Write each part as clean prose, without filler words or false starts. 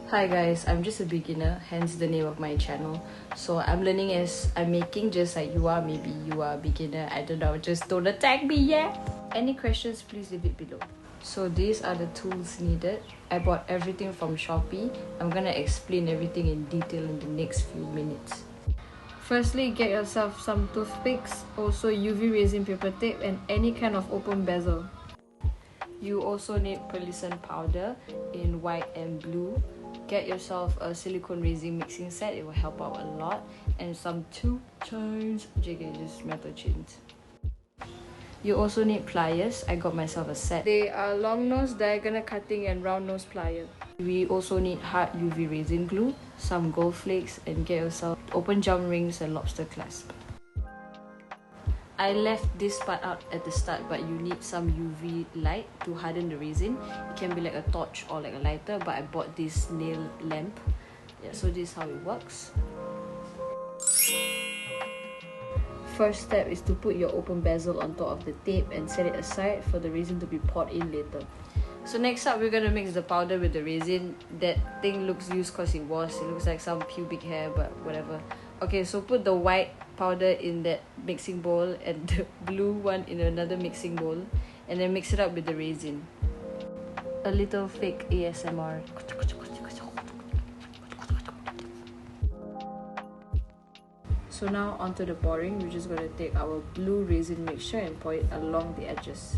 Hi guys, I'm just a beginner, hence the name of my channel. So I'm learning as I'm making, just like you are. Maybe you are a beginner, I don't know, just don't attack me yet. Any questions, please leave it below. So these are the tools needed. I bought everything from Shopee. I'm gonna explain everything in detail in the next few minutes. Firstly, get yourself some toothpicks, also UV resin paper tape and any kind of open bezel. You also need pearlescent powder in white and blue. Get yourself a silicone resin mixing set, it will help out a lot. And some tube chains, just metal chains. You also need pliers. I got myself a set. They are long nose, diagonal cutting and round nose pliers. We also need hard UV resin glue, some gold flakes, and get yourself open jump rings and lobster clasp. I left this part out at the start, but you need some UV light to harden the resin. It can be like a torch or like a lighter, but I bought this nail lamp. Yeah, so this is how it works. First step is to put your open bezel on top of the tape and set it aside for the resin to be poured in later. So next up, we're gonna mix the powder with the resin. That thing looks used because it looks like some pubic hair, but whatever. Okay, so put the white powder in that mixing bowl and the blue one in another mixing bowl, and then mix it up with the resin. A little fake ASMR. So now onto the pouring. We're just gonna take our blue resin mixture and pour it along the edges.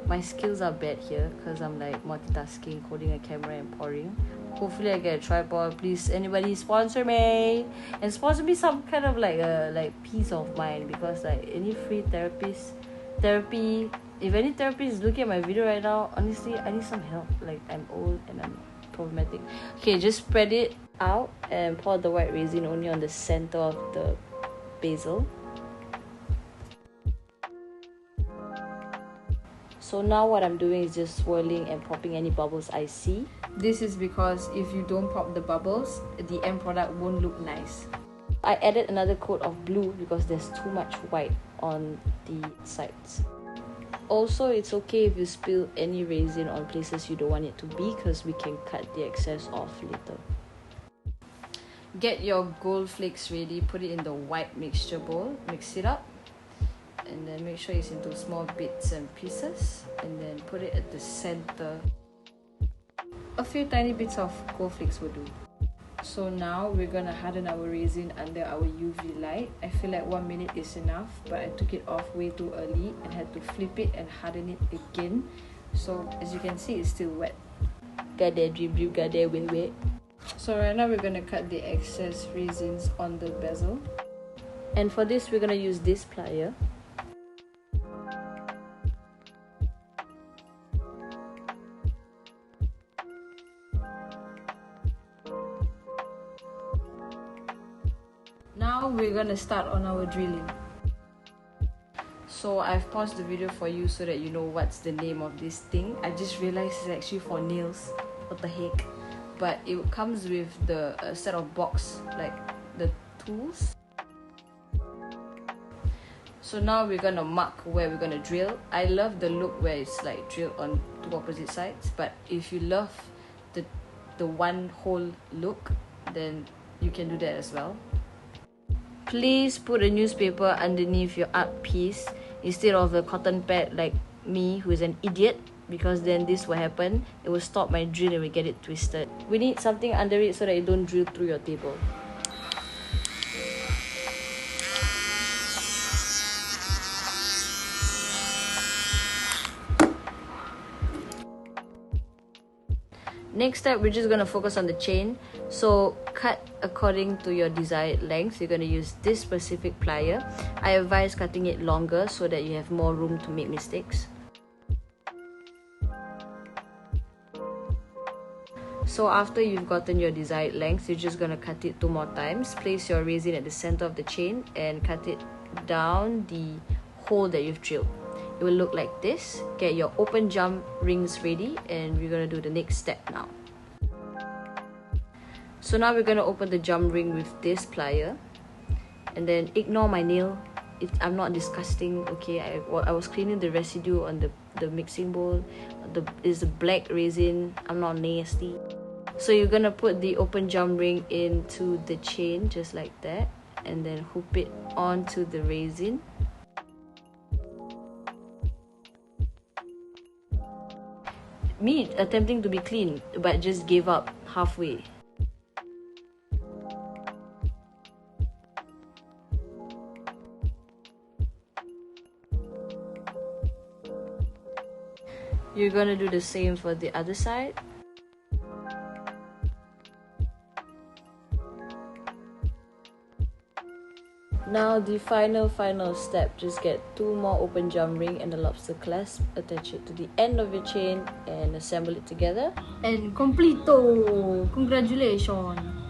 My skills are bad here because I'm like multitasking, holding a camera and pouring. Hopefully I get a tripod. Please, anybody sponsor me, and sponsor me some kind of like a peace of mind, because like any free therapy, if any therapist is looking at my video right now, honestly I need some help. Like, I'm old and I'm problematic. Okay, just spread it out and pour the white resin only on the center of the basil. So now what I'm doing is just swirling and popping any bubbles I see. This is because if you don't pop the bubbles, the end product won't look nice. I added another coat of blue because there's too much white on the sides. Also, it's okay if you spill any resin on places you don't want it to be, because we can cut the excess off later. Get your gold flakes ready, put it in the white mixture bowl, mix it up, and then make sure it's into small bits and pieces, and then put it at the center. A few tiny bits of gold flakes will do. So now we're gonna harden our resin under our UV light. I feel like 1 minute is enough, but I took it off way too early and had to flip it and harden it again. So as you can see, it's still wet. Got that drip drip, got that wet wet. So right now we're gonna cut the excess resins on the bezel. And for this, we're gonna use this plier. Now we're gonna start on our drilling. So I've paused the video for you so that you know what's the name of this thing. I just realized it's actually for nails. What the heck? But it comes with the set of box, like the tools. So now we're gonna mark where we're gonna drill. I love the look where it's like drilled on two opposite sides, but if you love the one whole look, then you can do that as well. Please put a newspaper underneath your art piece instead of a cotton pad like me, who is an idiot, because then this will happen. It will stop my drill and we get it twisted. We need something under it so that it don't drill through your table. Next step, we're just gonna focus on the chain. So cut according to your desired length. You're gonna use this specific plier. I advise cutting it longer so that you have more room to make mistakes. So after you've gotten your desired length, you're just gonna cut it 2 more times. Place your resin at the center of the chain and cut it down the hole that you've drilled. It will look like this. Get your open jump rings ready, and we're gonna do the next step now. So now we're gonna open the jump ring with this plier, and then ignore my nail. I'm not disgusting, okay? I was cleaning the residue on the mixing bowl. It's a black resin. I'm not nasty. So you're gonna put the open jump ring into the chain just like that, and then hoop it onto the resin. Me attempting to be clean, but just gave up halfway. You're gonna do the same for the other side. Now the final step, just get 2 more open jump ring and a lobster clasp, attach it to the end of your chain and assemble it together. And completo! Congratulations!